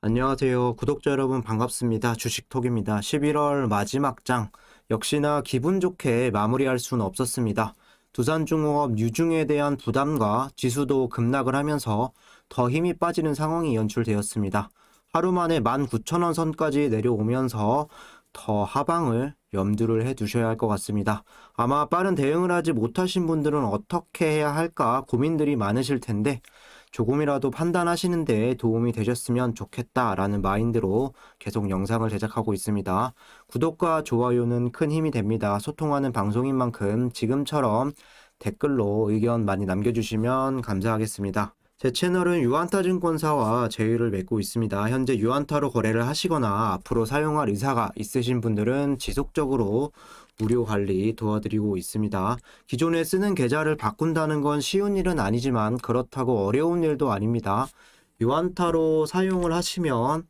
안녕하세요. 구독자 여러분 반갑습니다. 주식톡입니다. 11월 마지막 장. 역시나 기분 좋게 마무리할 수는 없었습니다. 두산중공업 유중에 대한 부담과 지수도 급락을 하면서 더 힘이 빠지는 상황이 연출되었습니다. 하루 만에 19,000원 선까지 내려오면서 더 하방을 염두를 해 두셔야 할 것 같습니다. 아마 빠른 대응을 하지 못하신 분들은 어떻게 해야 할까 고민들이 많으실 텐데 조금이라도 판단하시는 데 도움이 되셨으면 좋겠다라는 마인드로 계속 영상을 제작하고 있습니다. 구독과 좋아요는 큰 힘이 됩니다. 소통하는 방송인 만큼 지금처럼 댓글로 의견 많이 남겨주시면 감사하겠습니다. 제 채널은 유한타증권사와 제휴를 맺고 있습니다. 현재 유한타로 거래를 하시거나 앞으로 사용할 의사가 있으신 분들은 지속적으로 무료 관리 도와드리고 있습니다. 기존에 쓰는 계좌를 바꾼다는 건 쉬운 일은 아니지만 그렇다고 어려운 일도 아닙니다. 유한타로 사용을 하시면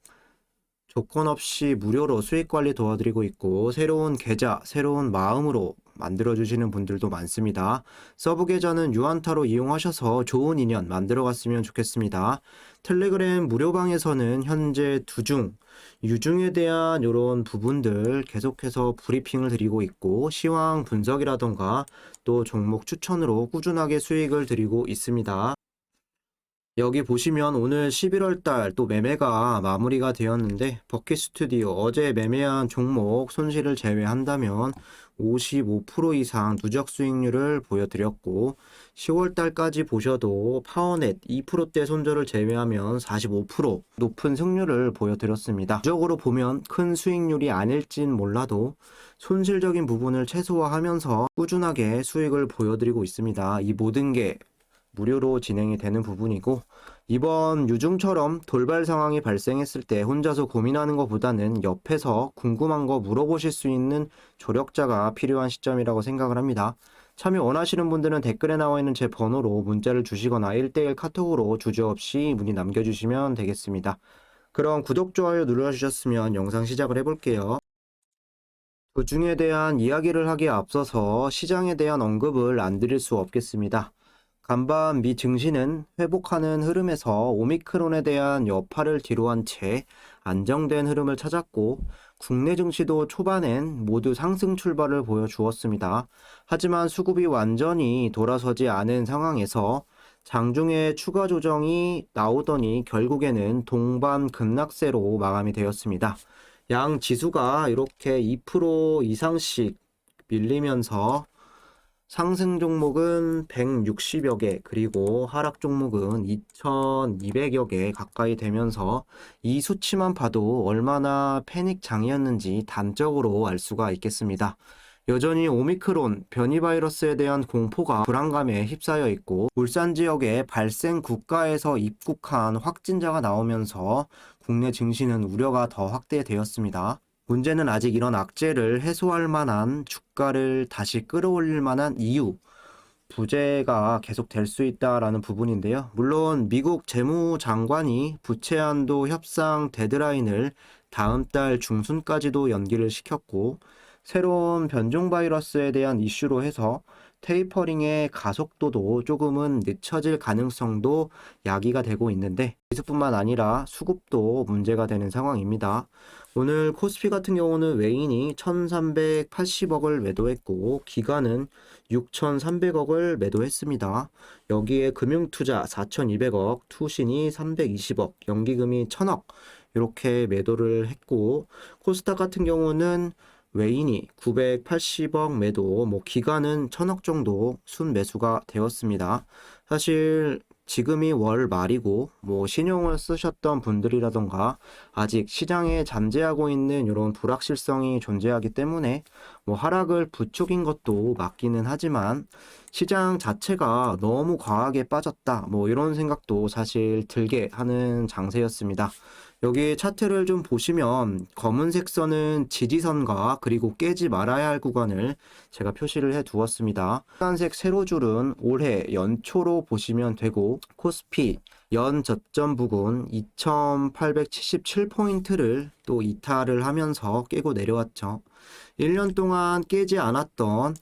조건 없이 무료로 수익 관리 도와드리고 있고 새로운 계좌, 새로운 마음으로 만들어주시는 분들도 많습니다. 서브 계좌는 유한타로 이용하셔서 좋은 인연 만들어갔으면 좋겠습니다. 텔레그램 무료방에서는 현재 두중, 유중에 대한 이런 부분들 계속해서 브리핑을 드리고 있고 시황 분석이라던가 또 종목 추천으로 꾸준하게 수익을 드리고 있습니다. 여기 보시면 오늘 11월 달 또 매매가 마무리가 되었는데 버킷 스튜디오 어제 매매한 종목 손실을 제외한다면 55% 이상 누적 수익률을 보여드렸고 10월 달까지 보셔도 파워넷 2%대 손절을 제외하면 45% 높은 승률을 보여드렸습니다. 누적으로 보면 큰 수익률이 아닐진 몰라도 손실적인 부분을 최소화하면서 꾸준하게 수익을 보여드리고 있습니다. 이 모든 게 무료로 진행이 되는 부분이고 이번 유중처럼 돌발 상황이 발생했을 때 혼자서 고민하는 것보다는 옆에서 궁금한 거 물어보실 수 있는 조력자가 필요한 시점이라고 생각을 합니다. 참여 원하시는 분들은 댓글에 나와 있는 제 번호로 문자를 주시거나 1대1 카톡으로 주저없이 문의 남겨주시면 되겠습니다. 그럼 구독, 좋아요 눌러주셨으면 영상 시작을 해볼게요. 그중에 대한 이야기를 하기에 앞서서 시장에 대한 언급을 안 드릴 수 없겠습니다. 간밤 미 증시는 회복하는 흐름에서 오미크론에 대한 여파를 뒤로한 채 안정된 흐름을 찾았고 국내 증시도 초반엔 모두 상승 출발을 보여주었습니다. 하지만 수급이 완전히 돌아서지 않은 상황에서 장중에 추가 조정이 나오더니 결국에는 동반 급락세로 마감이 되었습니다. 양 지수가 이렇게 2% 이상씩 밀리면서 상승 종목은 160여 개, 그리고 하락 종목은 2200여 개 가까이 되면서 이 수치만 봐도 얼마나 패닉 장이었는지 단적으로 알 수가 있겠습니다. 여전히 오미크론 변이 바이러스에 대한 공포가 불안감에 휩싸여 있고 울산 지역의 발생 국가에서 입국한 확진자가 나오면서 국내 증시는 우려가 더 확대되었습니다. 문제는 아직 이런 악재를 해소할 만한 주가를 다시 끌어올릴 만한 이유, 부재가 계속 될 수 있다라는 부분인데요. 물론 미국 재무장관이 부채 한도 협상 데드라인을 다음 달 중순까지도 연기를 시켰고 새로운 변종 바이러스에 대한 이슈로 해서 테이퍼링의 가속도도 조금은 늦춰질 가능성도 야기가 되고 있는데 지수뿐만 아니라 수급도 문제가 되는 상황입니다. 오늘 코스피 같은 경우는 외인이 1380억을 매도했고 기관은 6300억을 매도했습니다. 여기에 금융투자 4200억, 투신이 320억, 연기금이 1000억 이렇게 매도를 했고 코스닥 같은 경우는 외인이 980억 매도, 기간은 1000억 정도 순매수가 되었습니다. 사실 지금이 월 말이고 신용을 쓰셨던 분들이라던가 아직 시장에 잠재하고 있는 이런 불확실성이 존재하기 때문에 하락을 부추긴 것도 맞기는 하지만 시장 자체가 너무 과하게 빠졌다 이런 생각도 사실 들게 하는 장세였습니다. 여기 차트를 좀 보시면 검은색 선은 지지선과 그리고 깨지 말아야 할 구간을 제가 표시를 해 두었습니다. 빨간색 세로줄은 올해 연초로 보시면 되고 코스피 연 저점 부근 2877포인트를 또 이탈을 하면서 깨고 내려왔죠. 1년 동안 깨지 않았던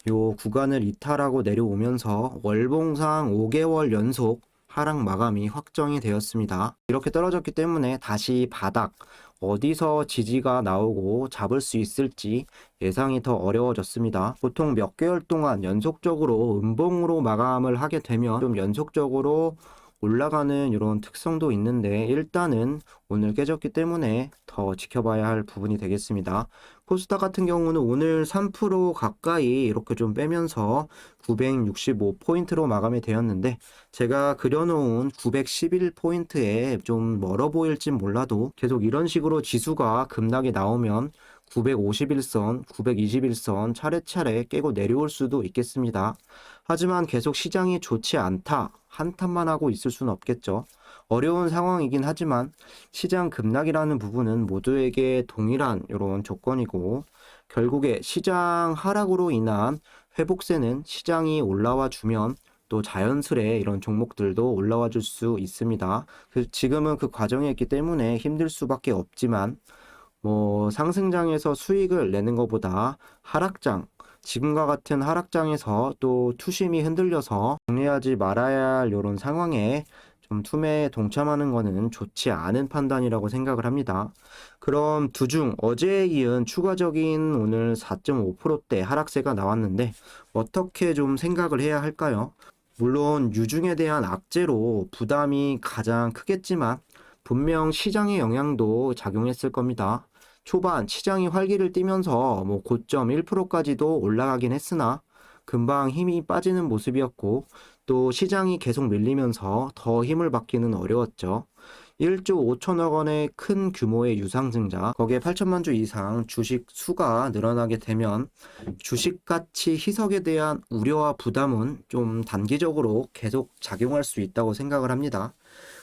요 구간을 이탈하고 내려오면서 월봉상 5개월 연속 하락 마감이 확정이 되었습니다. 이렇게 떨어졌기 때문에 다시 바닥, 어디서 지지가 나오고 잡을 수 있을지 예상이 더 어려워졌습니다. 보통 몇 개월 동안 연속적으로 음봉으로 마감을 하게 되면 좀 연속적으로 올라가는 이런 특성도 있는데 일단은 오늘 깨졌기 때문에 더 지켜봐야 할 부분이 되겠습니다. 코스닥 같은 경우는 오늘 3% 가까이 이렇게 좀 빼면서 965포인트로 마감이 되었는데 제가 그려놓은 911포인트에 좀 멀어 보일진 몰라도 계속 이런 식으로 지수가 급락이 나오면 951선, 921선 차례차례 깨고 내려올 수도 있겠습니다. 하지만 계속 시장이 좋지 않다, 한탄만 하고 있을 수는 없겠죠. 어려운 상황이긴 하지만 시장 급락이라는 부분은 모두에게 동일한 이런 조건이고 결국에 시장 하락으로 인한 회복세는 시장이 올라와 주면 또 자연스레 이런 종목들도 올라와 줄 수 있습니다. 지금은 그 과정이 있기 때문에 힘들 수밖에 없지만 상승장에서 수익을 내는 것보다 하락장, 지금과 같은 하락장에서 또 투심이 흔들려서 정리하지 말아야 할 이런 상황에 좀 투매에 동참하는 것은 좋지 않은 판단이라고 생각을 합니다. 그럼 두중 어제에 이은 추가적인 오늘 4.5%대 하락세가 나왔는데 어떻게 좀 생각을 해야 할까요? 물론 유중에 대한 악재로 부담이 가장 크겠지만 분명 시장의 영향도 작용했을 겁니다. 초반 시장이 활기를 띠면서 고점 1%까지도 올라가긴 했으나 금방 힘이 빠지는 모습이었고 또 시장이 계속 밀리면서 더 힘을 받기는 어려웠죠. 1조 5천억 원의 큰 규모의 유상증자, 거기에 8천만 주 이상 주식 수가 늘어나게 되면 주식 가치 희석에 대한 우려와 부담은 좀 단기적으로 계속 작용할 수 있다고 생각을 합니다.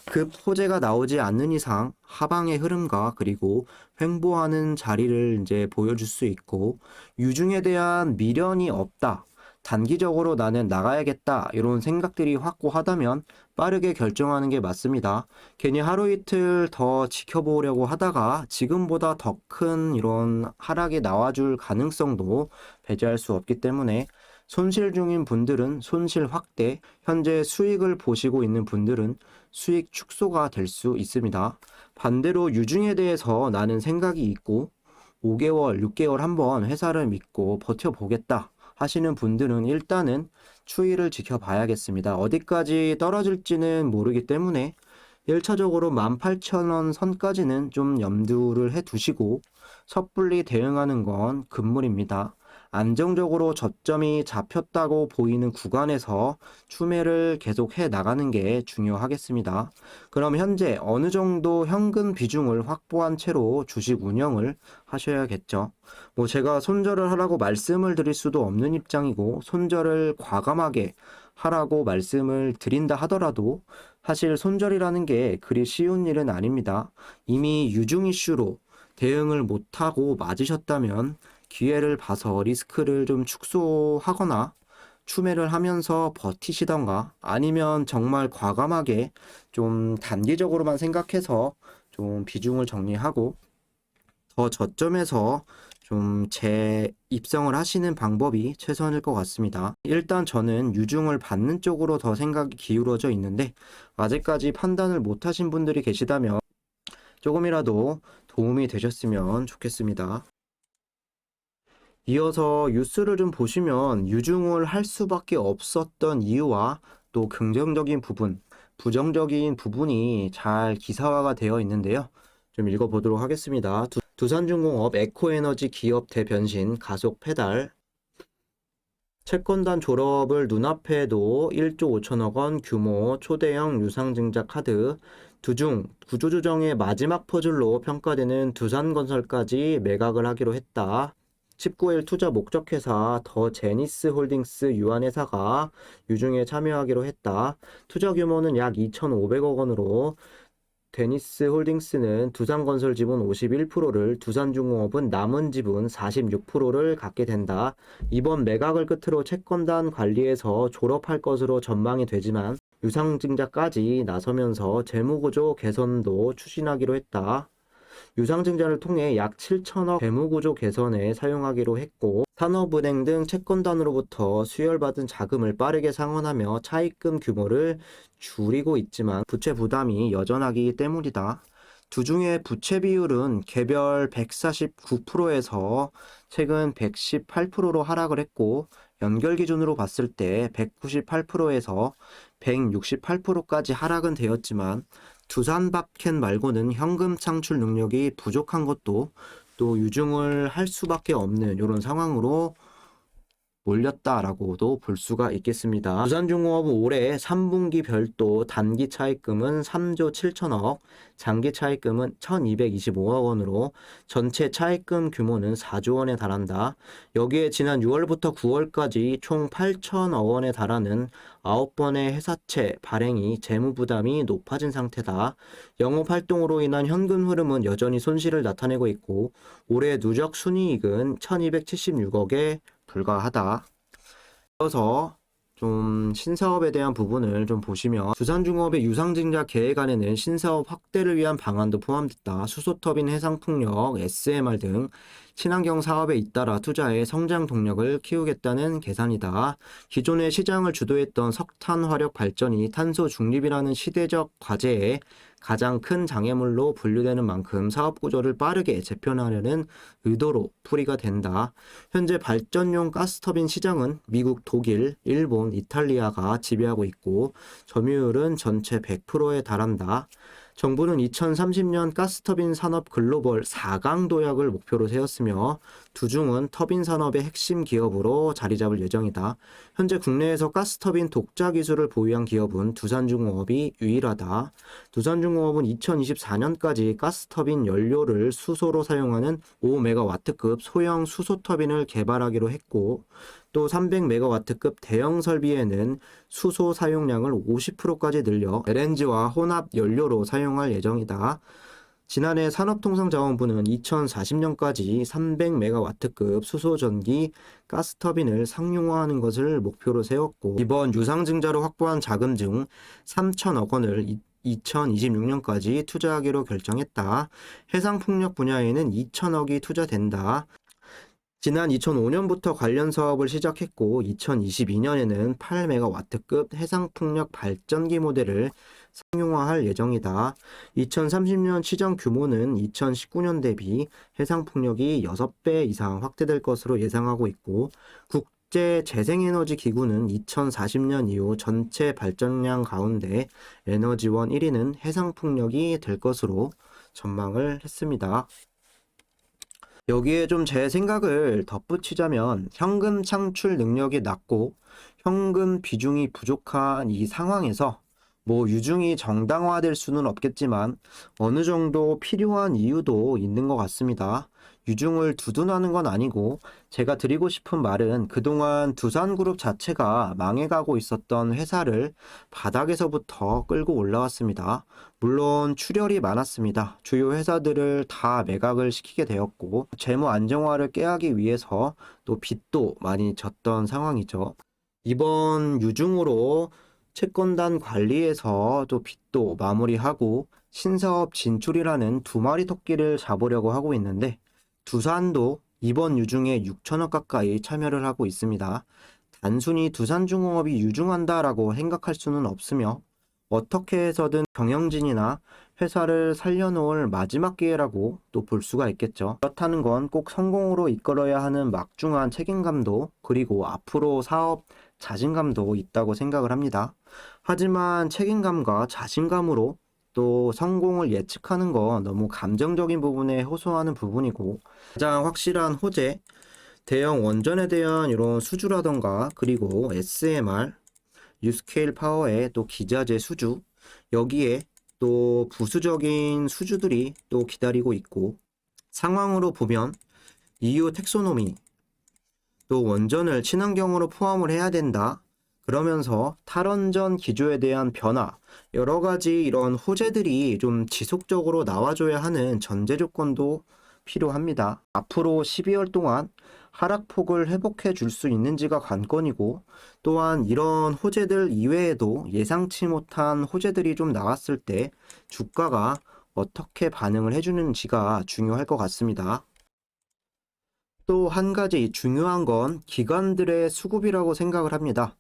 급 호재가 나오지 않는 이상 하방의 흐름과 그리고 횡보하는 자리를 이제 보여줄 수 있고 유중에 대한 미련이 없다. 단기적으로 나는 나가야겠다 이런 생각들이 확고하다면 빠르게 결정하는 게 맞습니다. 괜히 하루 이틀 더 지켜보려고 하다가 지금보다 더 큰 이런 하락이 나와줄 가능성도 배제할 수 없기 때문에 손실 중인 분들은 손실 확대, 현재 수익을 보시고 있는 분들은 수익 축소가 될 수 있습니다. 반대로 유중에 대해서 나는 생각이 있고 5개월, 6개월 한번 회사를 믿고 버텨보겠다 하시는 분들은 일단은 추이를 지켜봐야겠습니다. 어디까지 떨어질지는 모르기 때문에 1차적으로 18,000원 선까지는 좀 염두를 해 두시고 섣불리 대응하는 건 금물입니다. 안정적으로 저점이 잡혔다고 보이는 구간에서 추매를 계속 해 나가는 게 중요하겠습니다. 그럼 현재 어느 정도 현금 비중을 확보한 채로 주식 운영을 하셔야겠죠. 제가 손절을 하라고 말씀을 드릴 수도 없는 입장이고 손절을 과감하게 하라고 말씀을 드린다 하더라도 사실 손절이라는 게 그리 쉬운 일은 아닙니다. 이미 유중 이슈로 대응을 못하고 맞으셨다면 기회를 봐서 리스크를 좀 축소하거나 추매를 하면서 버티시던가 아니면 정말 과감하게 좀 단기적으로만 생각해서 좀 비중을 정리하고 더 저점에서 좀 재입성을 하시는 방법이 최선일 것 같습니다. 일단 저는 유중을 받는 쪽으로 더 생각이 기울어져 있는데 아직까지 판단을 못 하신 분들이 계시다면 조금이라도 도움이 되셨으면 좋겠습니다. 이어서 뉴스를 좀 보시면 유중을 할 수밖에 없었던 이유와 또 긍정적인 부분, 부정적인 부분이 잘 기사화가 되어 있는데요. 좀 읽어보도록 하겠습니다. 두산중공업 에코에너지 기업 대변신 가속 페달, 채권단 졸업을 눈앞에도 1조 5천억 원 규모 초대형 유상증자 카드, 두중 구조조정의 마지막 퍼즐로 평가되는 두산건설까지 매각을 하기로 했다. 19일 투자 목적회사 더 제니스 홀딩스 유한회사가 유중에 참여하기로 했다. 투자 규모는 약 2,500억 원으로 데니스 홀딩스는 두산건설 지분 51%를, 두산중공업은 남은 지분 46%를 갖게 된다. 이번 매각을 끝으로 채권단 관리에서 졸업할 것으로 전망이 되지만 유상증자까지 나서면서 재무구조 개선도 추진하기로 했다. 유상증자를 통해 약 7천억 재무구조 개선에 사용하기로 했고 산업은행 등 채권단으로부터 수혈받은 자금을 빠르게 상환하며 차입금 규모를 줄이고 있지만 부채 부담이 여전하기 때문이다. 두 중에 부채 비율은 개별 149%에서 최근 118%로 하락을 했고, 연결 기준으로 봤을 때 198%에서 168%까지 하락은 되었지만, 두산밥캔 말고는 현금 창출 능력이 부족한 것도 또 유증을 할 수밖에 없는 이런 상황으로 몰렸다라고도 볼 수가 있겠습니다. 두산중공업은 올해 3분기 별도 단기 차입금은 3조 7천억, 장기 차입금은 1225억 원으로 전체 차입금 규모는 4조 원에 달한다. 여기에 지난 6월부터 9월까지 총 8천억 원에 달하는 9번의 회사채 발행이 재무 부담이 높아진 상태다. 영업 활동으로 인한 현금 흐름은 여전히 손실을 나타내고 있고, 올해 누적 순이익은 1276억에 불과하다. 이어서 좀 신사업에 대한 부분을 좀 보시면, 두산중공업의 유상증자 계획안에는 신사업 확대를 위한 방안도 포함됐다. 수소터빈, 해상풍력, SMR 등 친환경 사업에 잇따라 투자해 성장 동력을 키우겠다는 계산이다. 기존의 시장을 주도했던 석탄 화력 발전이 탄소 중립이라는 시대적 과제에 가장 큰 장애물로 분류되는 만큼 사업 구조를 빠르게 재편하려는 의도로 풀이가 된다. 현재 발전용 가스터빈 시장은 미국, 독일, 일본, 이탈리아가 지배하고 있고, 점유율은 전체 100%에 달한다. 정부는 2030년 가스터빈 산업 글로벌 4강 도약을 목표로 세웠으며, 두중은 터빈 산업의 핵심 기업으로 자리 잡을 예정이다. 현재 국내에서 가스터빈 독자 기술을 보유한 기업은 두산중공업이 유일하다. 두산중공업은 2024년까지 가스터빈 연료를 수소로 사용하는 5메가와트급 소형 수소터빈을 개발하기로 했고, 또 300메가와트급 대형 설비에는 수소 사용량을 50%까지 늘려 LNG와 혼합 연료로 사용할 예정이다. 지난해 산업통상자원부는 2040년까지 300메가와트급 수소전기 가스터빈을 상용화하는 것을 목표로 세웠고, 이번 유상증자로 확보한 자금 중 3천억 원을 2026년까지 투자하기로 결정했다. 해상풍력 분야에는 2천억이 투자된다. 지난 2005년부터 관련 사업을 시작했고, 2022년에는 8메가와트급 해상풍력 발전기 모델을 상용화할 예정이다. 2030년 시장 규모는 2019년 대비 해상풍력이 6배 이상 확대될 것으로 예상하고 있고, 국제재생에너지 기구는 2040년 이후 전체 발전량 가운데 에너지원 1위는 해상풍력이 될 것으로 전망을 했습니다. 여기에 좀 제 생각을 덧붙이자면, 현금 창출 능력이 낮고 현금 비중이 부족한 이 상황에서 유중이 정당화될 수는 없겠지만 어느 정도 필요한 이유도 있는 것 같습니다. 유중을 두둔하는 건 아니고, 제가 드리고 싶은 말은 그동안 두산그룹 자체가 망해가고 있었던 회사를 바닥에서부터 끌고 올라왔습니다. 물론 출혈이 많았습니다. 주요 회사들을 다 매각을 시키게 되었고, 재무 안정화를 깨하기 위해서 또 빚도 많이 졌던 상황이죠. 이번 유중으로 채권단 관리에서 또 빚도 마무리하고 신사업 진출이라는 두 마리 토끼를 잡으려고 하고 있는데, 두산도 이번 유중에 6천억 가까이 참여를 하고 있습니다. 단순히 두산중공업이 유중한다라고 생각할 수는 없으며, 어떻게 해서든 경영진이나 회사를 살려놓을 마지막 기회라고 또 볼 수가 있겠죠. 그렇다는 건 꼭 성공으로 이끌어야 하는 막중한 책임감도, 그리고 앞으로 사업 자신감도 있다고 생각을 합니다. 하지만 책임감과 자신감으로 또 성공을 예측하는 건 너무 감정적인 부분에 호소하는 부분이고, 가장 확실한 호재, 대형 원전에 대한 이런 수주라던가, 그리고 SMR, 유스케일 파워의 또 기자재 수주, 여기에 또 부수적인 수주들이 또 기다리고 있고, 상황으로 보면 EU 텍소노미, 또 원전을 친환경으로 포함을 해야 된다. 그러면서 탈원전 기조에 대한 변화, 여러 가지 이런 호재들이 좀 지속적으로 나와줘야 하는 전제 조건도 필요합니다. 앞으로 12월 동안 하락폭을 회복해 줄 수 있는지가 관건이고, 또한 이런 호재들 이외에도 예상치 못한 호재들이 좀 나왔을 때 주가가 어떻게 반응을 해주는지가 중요할 것 같습니다. 또 한 가지 중요한 건 기관들의 수급이라고 생각을 합니다.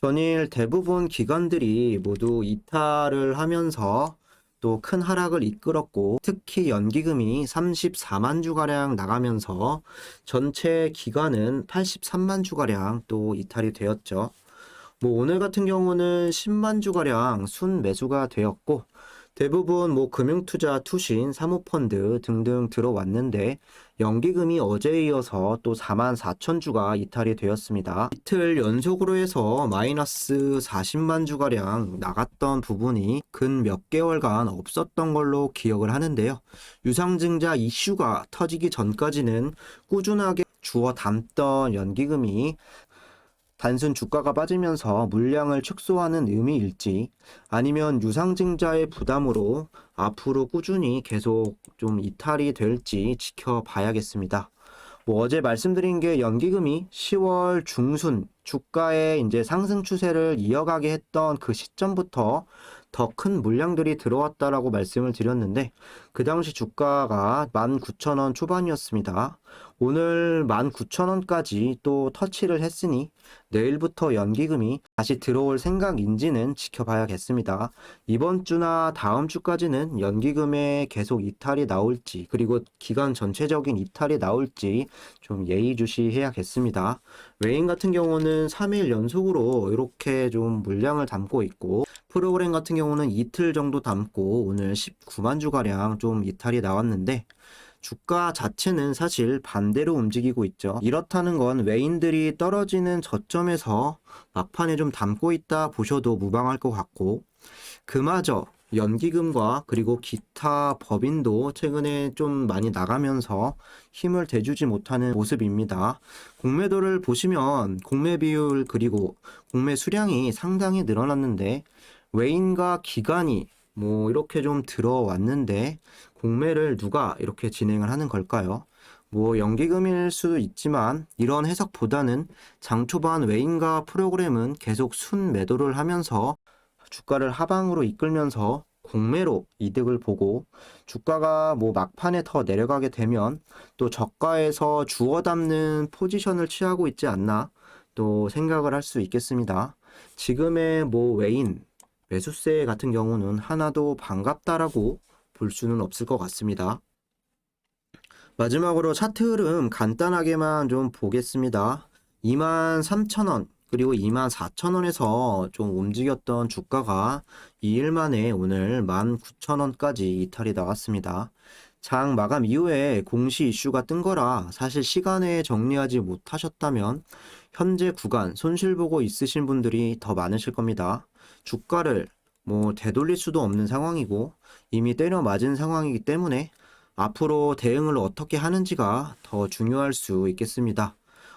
전일 대부분 기관들이 모두 이탈을 하면서 또 큰 하락을 이끌었고, 특히 연기금이 34만 주가량 나가면서 전체 기관은 83만 주가량 또 이탈이 되었죠. 오늘 같은 경우는 10만 주가량 순 매수가 되었고, 대부분 금융투자, 투신, 사모펀드 등등 들어왔는데, 연기금이 어제에 이어서 또 4만 4천 주가 이탈이 되었습니다. 이틀 연속으로 해서 마이너스 40만 주가량 나갔던 부분이 근 몇 개월간 없었던 걸로 기억을 하는데요. 유상증자 이슈가 터지기 전까지는 꾸준하게 주워 담던 연기금이 단순 주가가 빠지면서 물량을 축소하는 의미일지, 아니면 유상증자의 부담으로 앞으로 꾸준히 계속 좀 이탈이 될지 지켜봐야겠습니다. 어제 말씀드린 게 연기금이 10월 중순 주가의 이제 상승 추세를 이어가게 했던 그 시점부터 더 큰 물량들이 들어왔다라고 말씀을 드렸는데, 그 당시 주가가 19,000원 초반이었습니다. 오늘 19,000원까지 또 터치를 했으니 내일부터 연기금이 다시 들어올 생각인지는 지켜봐야겠습니다. 이번 주나 다음 주까지는 연기금에 계속 이탈이 나올지, 그리고 기간 전체적인 이탈이 나올지 좀 예의주시해야겠습니다. 외인 같은 경우는 3일 연속으로 이렇게 좀 물량을 담고 있고, 프로그램 같은 경우는 이틀 정도 담고 오늘 19만 주가량 좀 이탈이 나왔는데, 주가 자체는 사실 반대로 움직이고 있죠. 이렇다는 건 외인들이 떨어지는 저점에서 막판에 좀 담고 있다 보셔도 무방할 것 같고, 그마저 연기금과 그리고 기타 법인도 최근에 좀 많이 나가면서 힘을 대주지 못하는 모습입니다. 공매도를 보시면 공매 비율 그리고 공매 수량이 상당히 늘어났는데, 외인과 기관이 이렇게 좀 들어왔는데 공매를 누가 이렇게 진행을 하는 걸까요? 연기금일 수도 있지만 이런 해석보다는 장 초반 외인과 프로그램은 계속 순 매도를 하면서 주가를 하방으로 이끌면서 공매로 이득을 보고, 주가가 막판에 더 내려가게 되면 또 저가에서 주워 담는 포지션을 취하고 있지 않나 또 생각을 할 수 있겠습니다. 지금의 외인 매수세 같은 경우는 하나도 반갑다라고 볼 수는 없을 것 같습니다. 마지막으로 차트 흐름 간단하게만 좀 보겠습니다. 23,000원 그리고 24,000원에서 좀 움직였던 주가가 2일 만에 오늘 19,000원까지 이탈이 나왔습니다. 장 마감 이후에 공시 이슈가 뜬 거라 사실 시간에 정리하지 못하셨다면 현재 구간 손실 보고 있으신 분들이 더 많으실 겁니다. 주가를 되돌릴 수도 없는 상황이고 이미 때려 맞은 상황이기 때문에 앞으로 대응을 어떻게 하는지가 더 중요할 수 있겠습니다.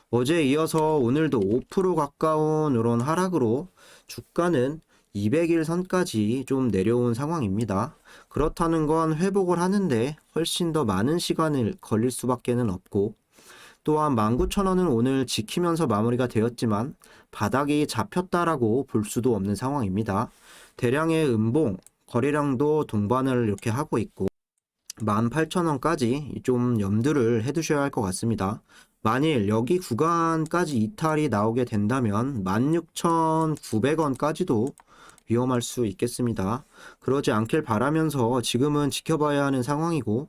어제에 이어서 오늘도 5% 가까운 이런 하락으로 주가는 200일 선까지 좀 내려온 상황입니다. 그렇다는 건 회복을 하는데 훨씬 더 많은 시간을 걸릴 수밖에는 없고, 또한 19,000원은 오늘 지키면서 마무리가 되었지만 바닥이 잡혔다라고 볼 수도 없는 상황입니다. 대량의 음봉, 거래량도 동반을 이렇게 하고 있고 18,000원까지 좀 염두를 해두셔야 할 것 같습니다. 만일 여기 구간까지 이탈이 나오게 된다면 16,900원까지도 위험할 수 있겠습니다. 그러지 않길 바라면서 지금은 지켜봐야 하는 상황이고,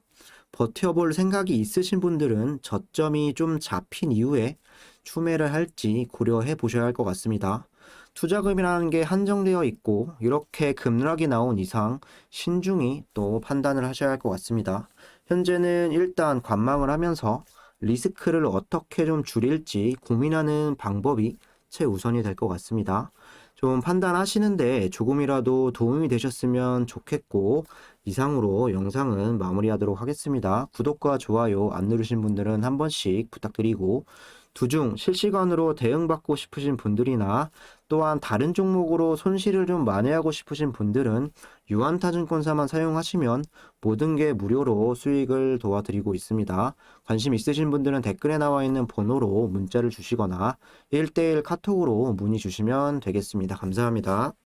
버텨볼 생각이 있으신 분들은 저점이 좀 잡힌 이후에 추매를 할지 고려해 보셔야 할 것 같습니다. 투자금이라는 게 한정되어 있고 이렇게 급락이 나온 이상 신중히 또 판단을 하셔야 할 것 같습니다. 현재는 일단 관망을 하면서 리스크를 어떻게 좀 줄일지 고민하는 방법이 최우선이 될 것 같습니다. 좀 판단하시는데 조금이라도 도움이 되셨으면 좋겠고, 이상으로 영상은 마무리하도록 하겠습니다. 구독과 좋아요 안 누르신 분들은 한 번씩 부탁드리고, 두중 실시간으로 대응받고 싶으신 분들이나 또한 다른 종목으로 손실을 좀 만회하고 싶으신 분들은 유한타증권사만 사용하시면 모든 게 무료로 수익을 도와드리고 있습니다. 관심 있으신 분들은 댓글에 나와 있는 번호로 문자를 주시거나 1대1 카톡으로 문의 주시면 되겠습니다. 감사합니다.